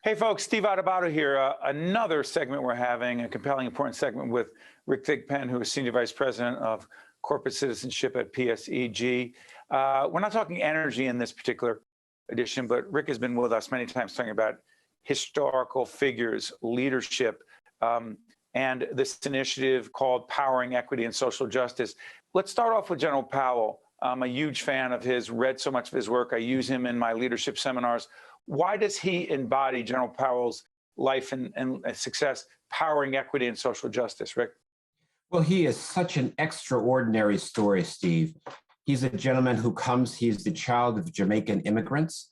Hey folks, Steve Adubato here. Another segment we're having, a compelling, important segment with Rick Thigpen, who is Senior Vice President of Corporate Citizenship at PSEG. We're not talking energy in this particular edition, but Rick has been with us many times talking about historical figures, leadership, and this initiative called Powering Equity and Social Justice. Let's start off with General Powell. I'm a huge fan of his, read so much of his work. I use him in my leadership seminars. Why does he embody General Powell's life and success, powering equity and social justice, Rick? Well, he is such an extraordinary story, Steve. He's a gentleman who he's the child of Jamaican immigrants,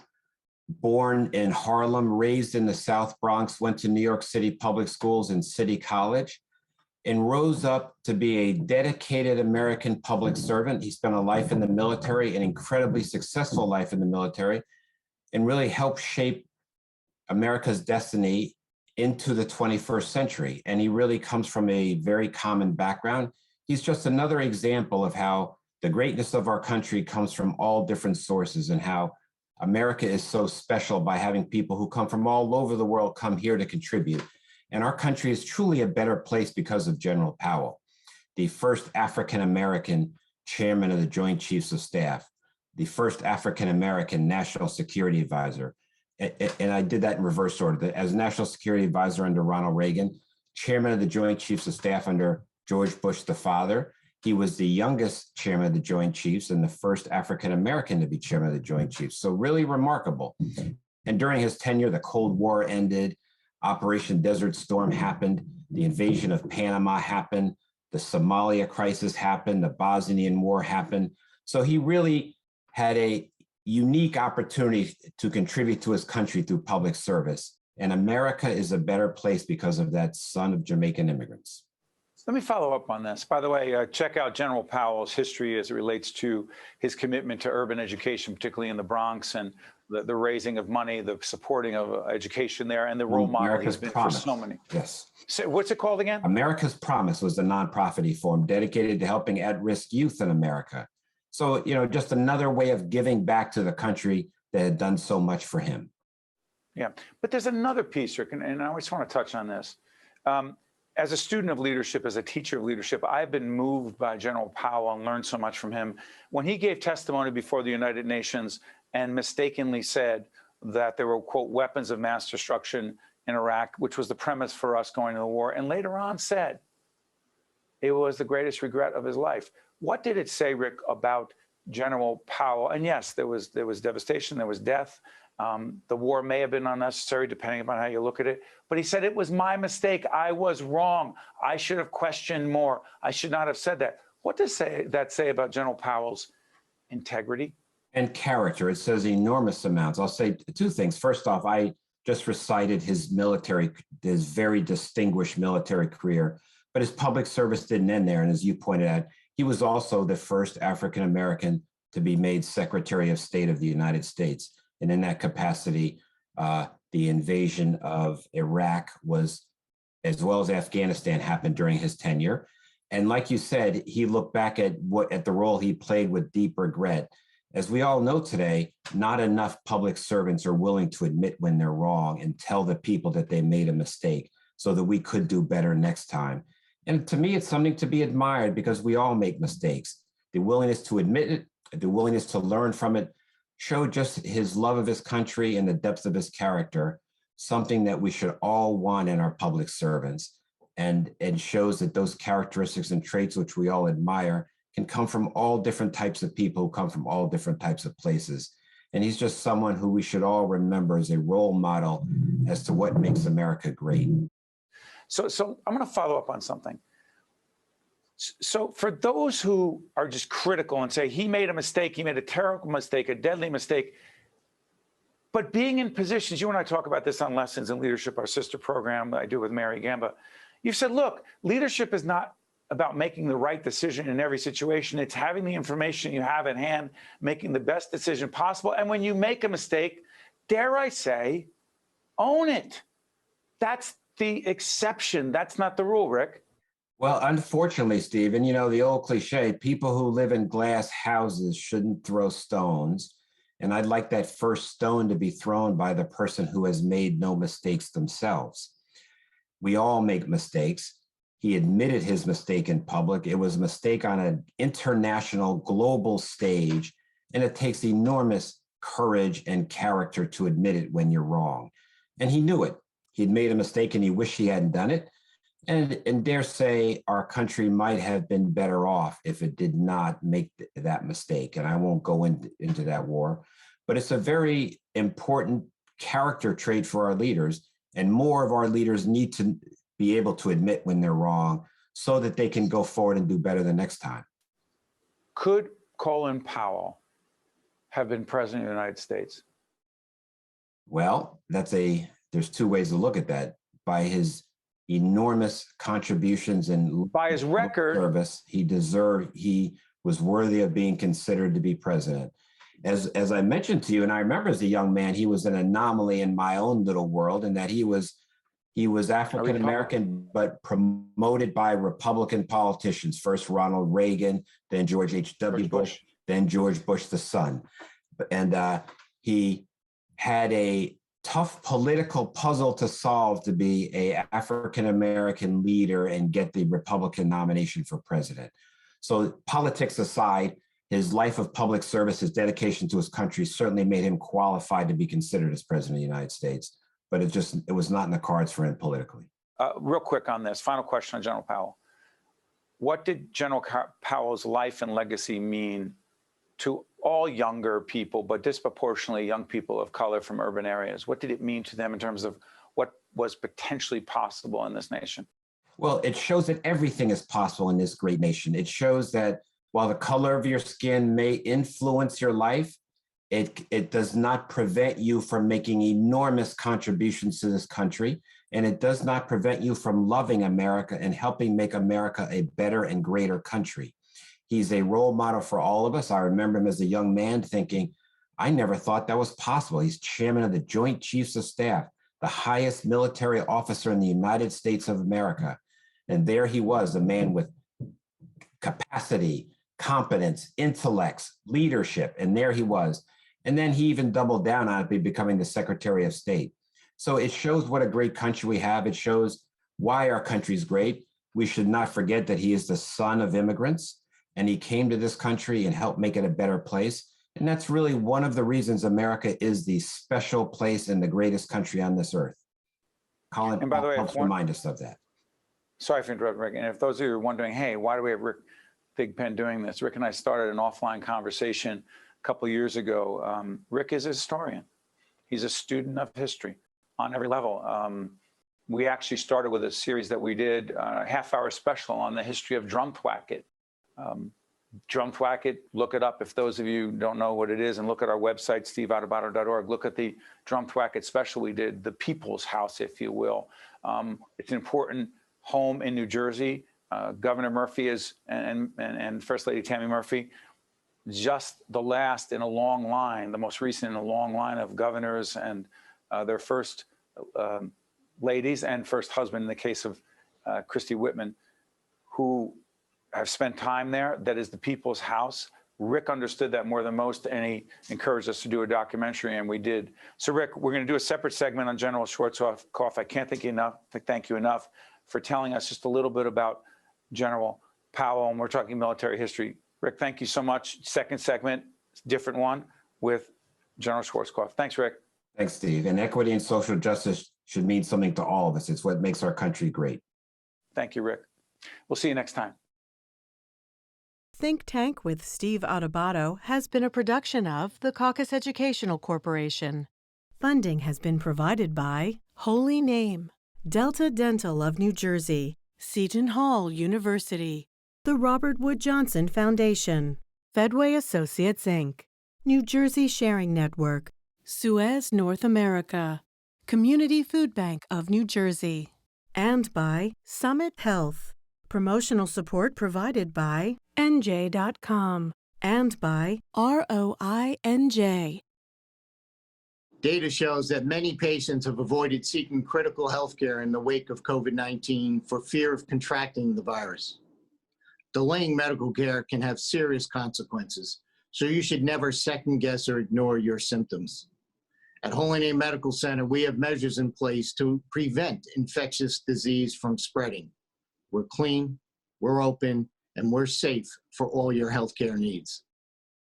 born in Harlem, raised in the South Bronx, went to New York City public schools and City College, and rose up to be a dedicated American public servant. He spent a life in the military, an incredibly successful life in the military, and really helped shape America's destiny into the 21st century. And he really comes from a very common background. He's just another example of how the greatness of our country comes from all different sources and how America is so special by having people who come from all over the world come here to contribute. And our country is truly a better place because of General Powell, the first African-American chairman of the Joint Chiefs of Staff, the first African-American National Security Advisor. And I did that in reverse order. As National Security Advisor under Ronald Reagan, chairman of the Joint Chiefs of Staff under George Bush the father. He was the youngest chairman of the Joint Chiefs and the first African-American to be chairman of the Joint Chiefs. So really remarkable. And during his tenure, the Cold War ended, Operation Desert Storm happened, the invasion of Panama happened, the Somalia crisis happened, the Bosnian War happened. So he really had a unique opportunity to contribute to his country through public service. And America is a better place because of that son of Jamaican immigrants. Let me follow up on this. By the way, check out General Powell's history as it relates to his commitment to urban education, particularly in the Bronx, and the raising of money, the supporting of education there, and the role model he's been for so many. Yes. So what's it called again? America's Promise was the nonprofit he formed dedicated to helping at-risk youth in America. So, just another way of giving back to the country that had done so much for him. Yeah, but there's another piece, Rick, and I always want to touch on this. As a student of leadership, as a teacher of leadership, I've been moved by General Powell and learned so much from him. When he gave testimony before the United Nations and mistakenly said that there were, quote, weapons of mass destruction in Iraq, which was the premise for us going to the war, and later on said it was the greatest regret of his life. What did it say, Rick, about General Powell? And yes, there was devastation, there was death. The war may have been unnecessary, depending upon how you look at it. But he said, it was my mistake. I was wrong. I should have questioned more. I should not have said that. What does that say about General Powell's integrity? And character. It says enormous amounts. I'll say two things. First off, I just recited his very distinguished military career, but his public service didn't end there. And as you pointed out, he was also the first African-American to be made Secretary of State of the United States. And in that capacity, the invasion of Iraq was, as well as Afghanistan, happened during his tenure. And like you said, he looked back at the role he played with deep regret. As we all know today, not enough public servants are willing to admit when they're wrong and tell the people that they made a mistake so that we could do better next time. And to me, it's something to be admired because we all make mistakes. The willingness to admit it, the willingness to learn from it, showed just his love of his country and the depth of his character, something that we should all want in our public servants. And it shows that those characteristics and traits which we all admire can come from all different types of people who come from all different types of places. And he's just someone who we should all remember as a role model as to what makes America great. So I'm going to follow up on something. So for those who are just critical and say he made a mistake, he made a terrible mistake, a deadly mistake, but being in positions, you and I talk about this on Lessons in Leadership, our sister program that I do with Mary Gamba. You've said, look, leadership is not about making the right decision in every situation. It's having the information you have at hand, making the best decision possible. And when you make a mistake, dare I say, own it. That's the exception. That's not the rule, Rick. Well, unfortunately, Steve, and the old cliche, people who live in glass houses shouldn't throw stones. And I'd like that first stone to be thrown by the person who has made no mistakes themselves. We all make mistakes. He admitted his mistake in public. It was a mistake on an international, global stage, and it takes enormous courage and character to admit it when you're wrong. And he knew it. He'd made a mistake and he wished he hadn't done it. And dare say our country might have been better off if it did not make that mistake. And I won't go into that war, but it's a very important character trait for our leaders. And more of our leaders need to be able to admit when they're wrong so that they can go forward and do better the next time. Could Colin Powell have been president of the United States? Well, there's two ways to look at that. By his enormous contributions and by his record service, he was worthy of being considered to be president. As I mentioned to you, and I remember as a young man, he was an anomaly in my own little world, in that he was African American, but promoted by Republican politicians. First Ronald Reagan, then George H.W. Bush, then George Bush the son. And he had a tough political puzzle to solve to be an African American leader and get the Republican nomination for president. So politics aside, his life of public service, his dedication to his country certainly made him qualified to be considered as president of the United States. But it was not in the cards for him politically. Real quick on this, final question on General Powell. What did General Powell's life and legacy mean to all younger people, but disproportionately young people of color from urban areas? What did it mean to them in terms of what was potentially possible in this nation? Well, it shows that everything is possible in this great nation. It shows that while the color of your skin may influence your life, it does not prevent you from making enormous contributions to this country. And it does not prevent you from loving America and helping make America a better and greater country. He's a role model for all of us. I remember him as a young man thinking, I never thought that was possible. He's chairman of the Joint Chiefs of Staff, the highest military officer in the United States of America. And there he was, a man with capacity, competence, intellects, leadership. And there he was. And then he even doubled down on it by becoming the Secretary of State. So it shows what a great country we have. It shows why our country's great. We should not forget that he is the son of immigrants, and he came to this country and helped make it a better place. And that's really one of the reasons America is the special place and the greatest country on this earth. Colin Powell helps remind us of that. Sorry for interrupting, Rick. And if those of you are wondering, hey, why do we have Rick Thigpen doing this? Rick and I started an offline conversation a couple of years ago. Rick is a historian. He's a student of history on every level. We actually started with a series that we did, a half-hour special on the history of Drumthwacket. Drumthwacket, look it up if those of you don't know what it is, and look at our website, steveadubato.org. Look at the Drumthwacket special we did, the People's House, if you will. It's an important home in New Jersey. Governor Murphy is, and First Lady Tammy Murphy, just the last in a long line, the most recent in a long line of governors and their first ladies and first husband in the case of Christy Whitman, who have spent time there. That is the People's House. Rick understood that more than most, and he encouraged us to do a documentary, and we did. So, Rick, we're going to do a separate segment on General Schwarzkopf. I can't thank you enough for telling us just a little bit about General Powell, and we're talking military history. Rick, thank you so much. Second segment, different one, with General Schwarzkopf. Thanks, Rick. Thanks, Steve. And equity and social justice should mean something to all of us. It's what makes our country great. Thank you, Rick. We'll see you next time. Think Tank with Steve Adubato has been a production of the Caucus Educational Corporation. Funding has been provided by Holy Name, Delta Dental of New Jersey, Seton Hall University, the Robert Wood Johnson Foundation, Fedway Associates, Inc., New Jersey Sharing Network, Suez North America, Community Food Bank of New Jersey, and by Summit Health. Promotional support provided by NJ.com and by ROINJ. Data shows that many patients have avoided seeking critical health care in the wake of COVID-19 for fear of contracting the virus. Delaying medical care can have serious consequences, So you should never second guess or ignore your symptoms. At Holy Name Medical Center, we have measures in place to prevent infectious disease from spreading. We're clean, we're open, and we're safe for all your healthcare needs.